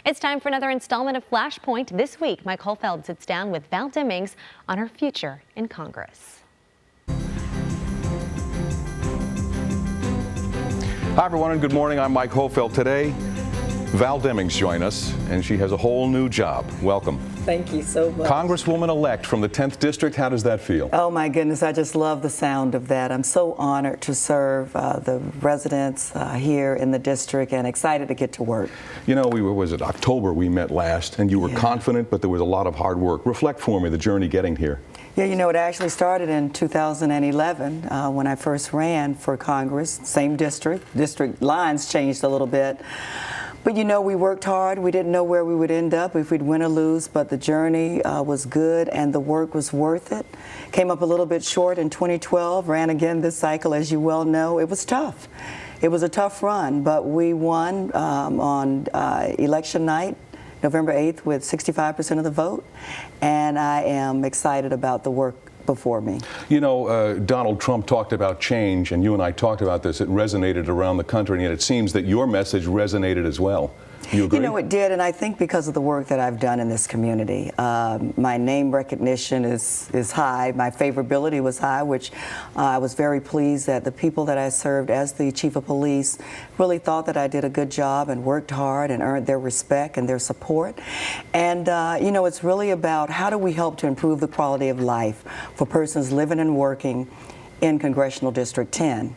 It's time for another installment of Flashpoint. This week, Mike Holfeld sits down with Val Demings on her future in Congress. Hi, everyone, and good morning. I'm Mike Holfeld. Today, Val Demings joins us, and she has a whole new job. Welcome. Thank you so much. Congresswoman-elect from the 10th District. How does that feel? Oh, my goodness. I just love the sound of that. I'm so honored to serve the residents here in the district and excited to get to work. You know, was it October we met last, and you were confident, but there was a lot of hard work. Reflect for me the journey getting here. Yeah, you know, it actually started in 2011 when I first ran for Congress. Same district. District lines changed a little bit. But you know, we worked hard. We didn't know where we would end up, if we'd win or lose, but the journey was good and the work was worth it. Came up a little bit short in 2012, ran again this cycle, as you well know. It was tough. It was a tough run, but we won on election night, November 8th, with 65% of the vote, and I am excited about the work before me. You know, Donald Trump talked about change, and you and I talked about this. It resonated around the country, and yet it seems that your message resonated as well. You agree? You know, it did, and I think because of the work that I've done in this community. My name recognition is high. My favorability was high, which I was very pleased that the people that I served as the chief of police really thought that I did a good job and worked hard and earned their respect and their support. And, you know, it's really about how do we help to improve the quality of life for persons living and working in Congressional District 10.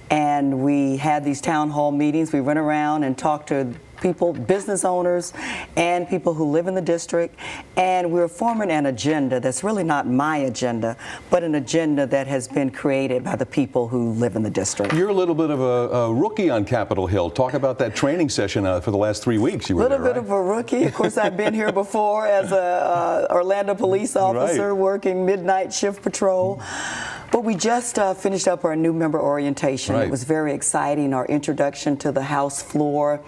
And we had these town hall meetings. We went around and talked to people, business owners, and people who live in the district, and we're forming an agenda that's really not my agenda, but an agenda that has been created by the people who live in the district. You're a little bit of a rookie on Capitol Hill. Talk about that training session for the last 3 weeks. You were there, right? A little bit of a rookie. Of course, I've been here before as a Orlando police officer, working midnight shift patrol. But we just finished up our new member orientation. It was very exciting. Our introduction to the House floor,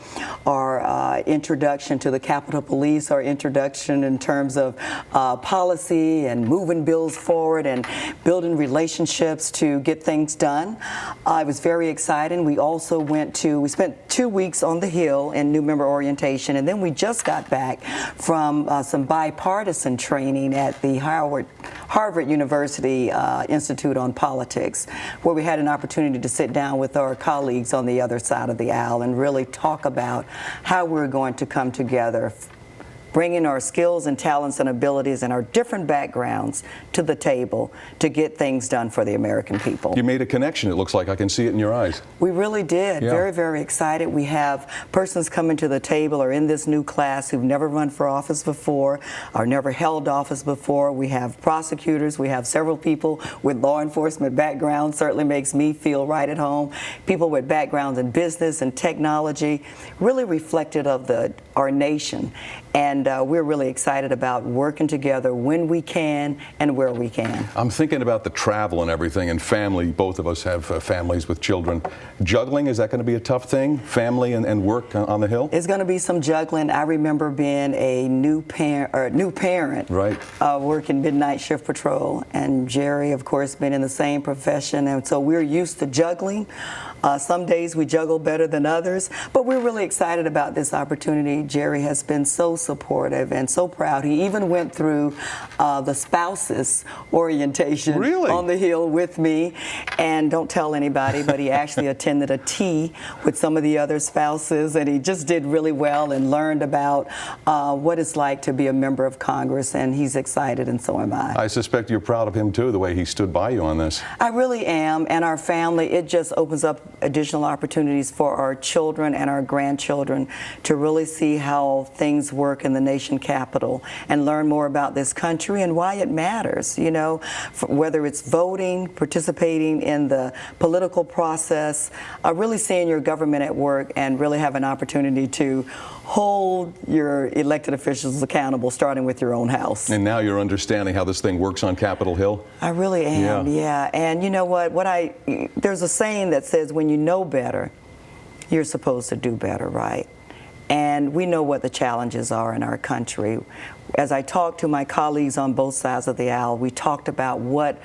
our introduction to the Capitol Police, our introduction in terms of policy and moving bills forward and building relationships to get things done. It was very exciting. We also we spent 2 weeks on the Hill in new member orientation, and then we just got back from some bipartisan training at the Harvard University Institute on Politics, where we had an opportunity to sit down with our colleagues on the other side of the aisle and really talk about how we're going to come together, bringing our skills and talents and abilities and our different backgrounds to the table to get things done for the American people. You made a connection, it looks like. I can see it in your eyes. We really did. Yeah. Very, very excited. We have persons coming to the table or in this new class who've never run for office before or never held office before. We have prosecutors. We have several people with law enforcement backgrounds. Certainly makes me feel right at home. People with backgrounds in business and technology, really reflected of our nation. And we're really excited about working together when we can and where we can. I'm thinking about the travel and everything, and family. Both of us have families with children. Juggling, is that going to be a tough thing? Family and work on the Hill? It's going to be some juggling. I remember being a new parent, working midnight shift patrol, and Jerry, of course, been in the same profession, and so we're used to juggling. Some days we juggle better than others, but we're really excited about this opportunity. Jerry has been so supportive and so proud. He even went through the spouses orientation on the Hill with me, and don't tell anybody, but he actually attended a tea with some of the other spouses, and he just did really well and learned about what it's like to be a member of Congress, and he's excited, and so am I. I suspect you're proud of him too, the way he stood by you on this. I really am, and our family, it just opens up additional opportunities for our children and our grandchildren to really see how things work in the nation capital and learn more about this country and why it matters, you know, whether it's voting, participating in the political process, really seeing your government at work and really have an opportunity to hold your elected officials accountable, starting with your own house. And now you're understanding how this thing works on Capitol Hill? I really am, yeah. And you know what? There's a saying that says when you know better, you're supposed to do better, right? And we know what the challenges are in our country. As I talked to my colleagues on both sides of the aisle, we talked about what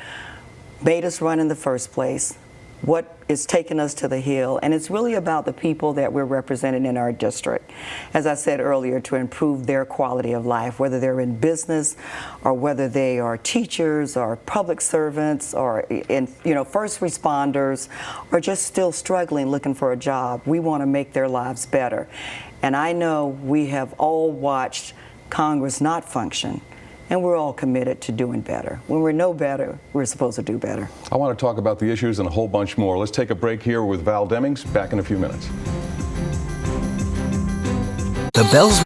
made us run in the first place, what is taking us to the Hill, and it's really about the people that we're representing in our district. As I said earlier, to improve their quality of life, whether they're in business or whether they are teachers or public servants or in, first responders or just still struggling looking for a job. We want to make their lives better. And I know we have all watched Congress not function. And we're all committed to doing better. When we know better, we're supposed to do better. I want to talk about the issues and a whole bunch more. Let's take a break here with Val Demings. Back in a few minutes. The bells.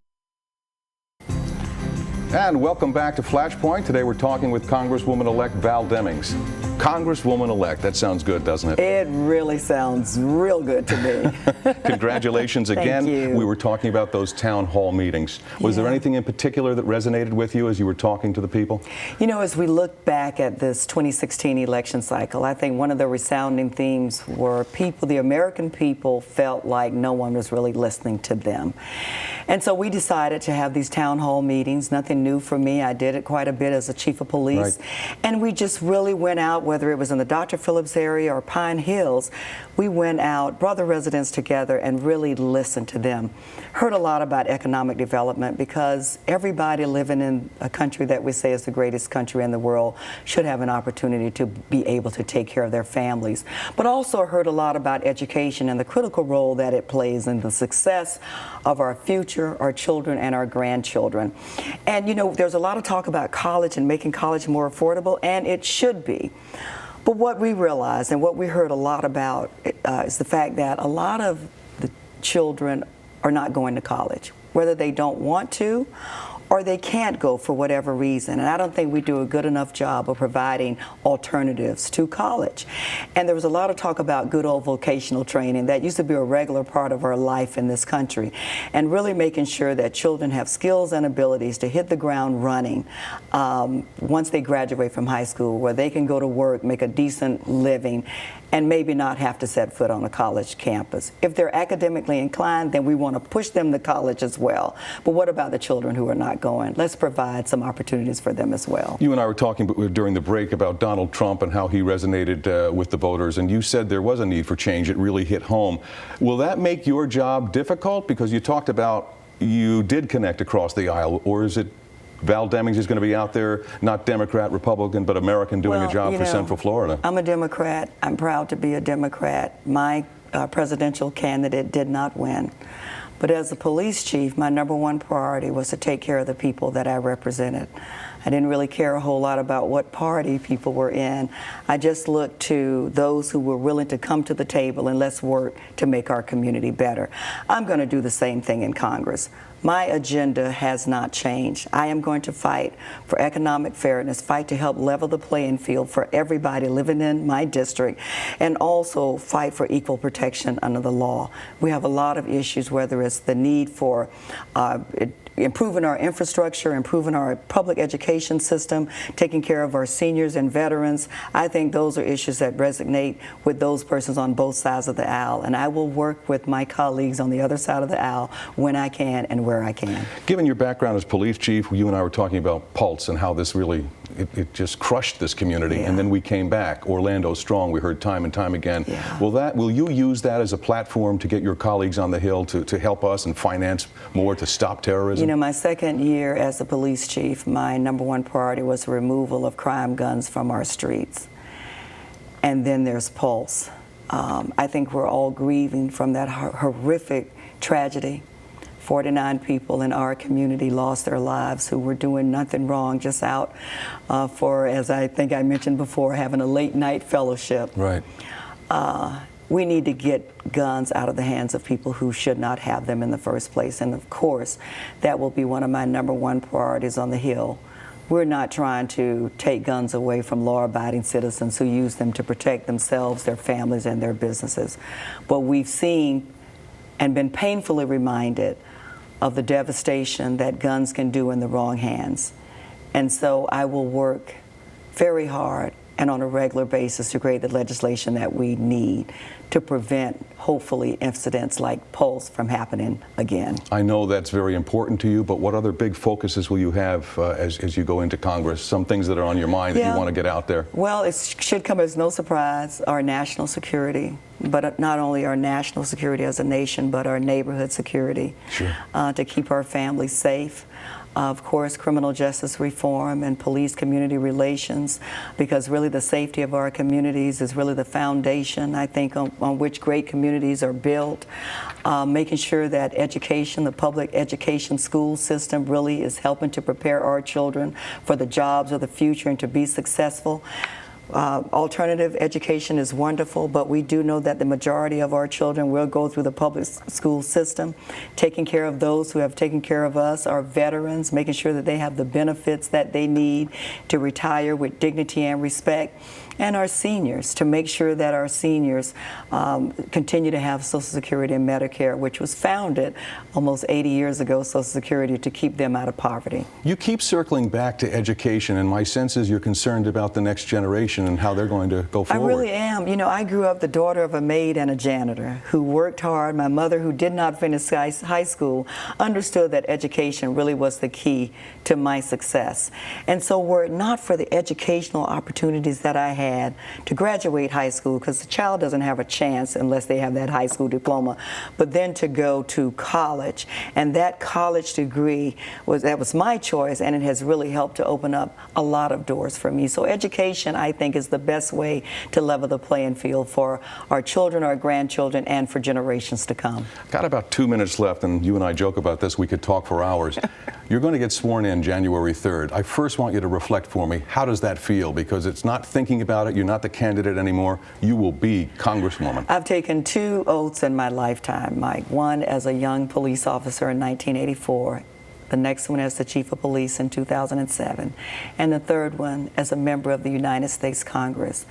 And welcome back to Flashpoint. Today we're talking with Congresswoman-elect Val Demings. Congresswoman-elect, that sounds good, doesn't it? It really sounds real good to me. Congratulations again. Thank you. We were talking about those town hall meetings. Was there anything in particular that resonated with you as you were talking to the people? As we look back at this 2016 election cycle, I think one of the resounding themes were the American people felt like no one was really listening to them. And so we decided to have these town hall meetings, nothing new for me. I did it quite a bit as a chief of police. Right. And we just really went out, whether it was in the Dr. Phillips area or Pine Hills, we went out, brought the residents together and really listened to them. Heard a lot about economic development because everybody living in a country that we say is the greatest country in the world should have an opportunity to be able to take care of their families. But also heard a lot about education and the critical role that it plays in the success of our future, our children and our grandchildren. And there's a lot of talk about college and making college more affordable, and it should be. But what we realized and what we heard a lot about is the fact that a lot of the children are not going to college, whether they don't want to or they can't go for whatever reason. And I don't think we do a good enough job of providing alternatives to college. And there was a lot of talk about good old vocational training that used to be a regular part of our life in this country, and really making sure that children have skills and abilities to hit the ground running once they graduate from high school, where they can go to work, make a decent living, and maybe not have to set foot on a college campus. If they're academically inclined, then we want to push them to college as well. But what about the children who are not going? Let's provide some opportunities for them as well. You and I were talking during the break about Donald Trump and how he resonated with the voters, and you said there was a need for change. It really hit home. Will that make your job difficult? Because you talked about you did connect across the aisle, or is it Val Demings is going to be out there, not Democrat, Republican, but American, doing a job for Central Florida? I'm a Democrat. I'm proud to be a Democrat. My presidential candidate did not win. But as a police chief, my #1 priority was to take care of the people that I represented. I didn't really care a whole lot about what party people were in. I just looked to those who were willing to come to the table and let's work to make our community better. I'm going to do the same thing in Congress. My agenda has not changed. I am going to fight for economic fairness, fight to help level the playing field for everybody living in my district, and also fight for equal protection under the law. We have a lot of issues, whether it's the need for improving our infrastructure, improving our public education system, taking care of our seniors and veterans. I think those are issues that resonate with those persons on both sides of the aisle, and I will work with my colleagues on the other side of the aisle when I can and where I can. Given your background as police chief, you and I were talking about Pulse and how this really, it just crushed this community, and then we came back. Orlando strong, we heard time and time again. Will you use that as a platform to get your colleagues on the Hill to help us and finance more to stop terrorism? My second year as a police chief, my #1 priority was the removal of crime guns from our streets. And then there's Pulse. I think we're all grieving from that horrific tragedy. 49 people in our community lost their lives who were doing nothing wrong, just out for, as I think I mentioned before, having a late night fellowship. Right. We need to get guns out of the hands of people who should not have them in the first place. And of course, that will be one of my #1 priorities on the Hill. We're not trying to take guns away from law-abiding citizens who use them to protect themselves, their families, and their businesses. But we've seen and been painfully reminded of the devastation that guns can do in the wrong hands. And so I will work very hard and on a regular basis to create the legislation that we need to prevent, hopefully, incidents like Pulse from happening again. I know that's very important to you, but what other big focuses will you have as you go into Congress? Some things that are on your mind that you want to get out there? Well, it should come as no surprise, our national security, but not only our national security as a nation, but our neighborhood security, sure. To keep our families safe. Of course, criminal justice reform and police community relations, because really the safety of our communities is really the foundation, I think, on which great communities are built. Making sure that education, the public education school system really is helping to prepare our children for the jobs of the future and to be successful. Alternative education is wonderful, but we do know that the majority of our children will go through the public school system. Taking care of those who have taken care of us, our veterans, making sure that they have the benefits that they need to retire with dignity and respect. And our seniors, to make sure that our seniors continue to have Social Security and Medicare, which was founded almost 80 years ago, Social Security, to keep them out of poverty. You keep circling back to education, and my sense is you're concerned about the next generation and how they're going to go forward. I really am. You know, I grew up the daughter of a maid and a janitor who worked hard. My mother, who did not finish high school, understood that education really was the key to my success. And so were it not for the educational opportunities that I had to graduate high school, because the child doesn't have a chance unless they have that high school diploma, but then to go to college, and that college degree was my choice, and it has really helped to open up a lot of doors for me. So education, I think, is the best way to level the playing field for our children, our grandchildren, and for generations to come. Got about 2 minutes left, and you and I joke about this, we could talk for hours. You're going to get sworn in January 3rd. I first want you to reflect for me, how does that feel? Because it's not thinking about it, you're not the candidate anymore, you will be Congresswoman. I've taken 2 oaths in my lifetime, Mike. One as a young police officer in 1984, the next one as the Chief of Police in 2007, and the third one as a member of the United States Congress.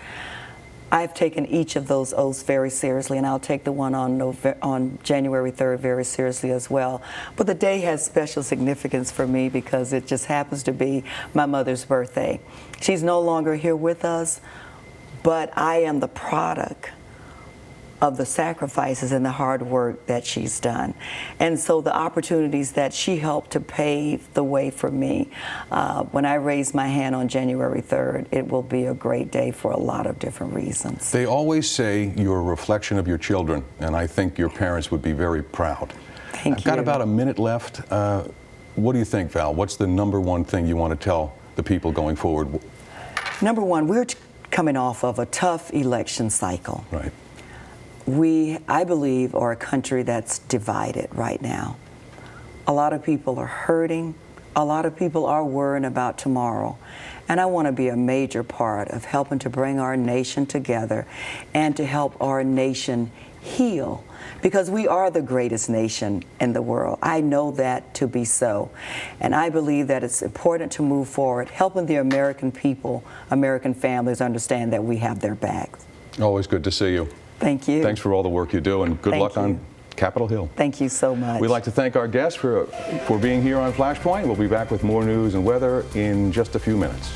I've taken each of those oaths very seriously, and I'll take the one on January 3rd very seriously as well. But the day has special significance for me because it just happens to be my mother's birthday. She's no longer here with us, but I am the product of the sacrifices and the hard work that she's done. And so the opportunities that she helped to pave the way for me, when I raise my hand on January 3rd, it will be a great day for a lot of different reasons. They always say you're a reflection of your children, and I think your parents would be very proud. Thank you. I've got about a minute left. What do you think, Val? What's the #1 thing you want to tell the people going forward? Number one, we're coming off of a tough election cycle. Right. We, I believe, are a country that's divided right now. A lot of people are hurting. A lot of people are worrying about tomorrow. And I want to be a major part of helping to bring our nation together and to help our nation heal, because we are the greatest nation in the world. I know that to be so. And I believe that it's important to move forward, helping the American people, American families understand that we have their backs. Always good to see you. Thank you. Thanks for all the work you do, and good luck on Capitol Hill. Thank you so much. We'd like to thank our guests for being here on Flashpoint. We'll be back with more news and weather in just a few minutes.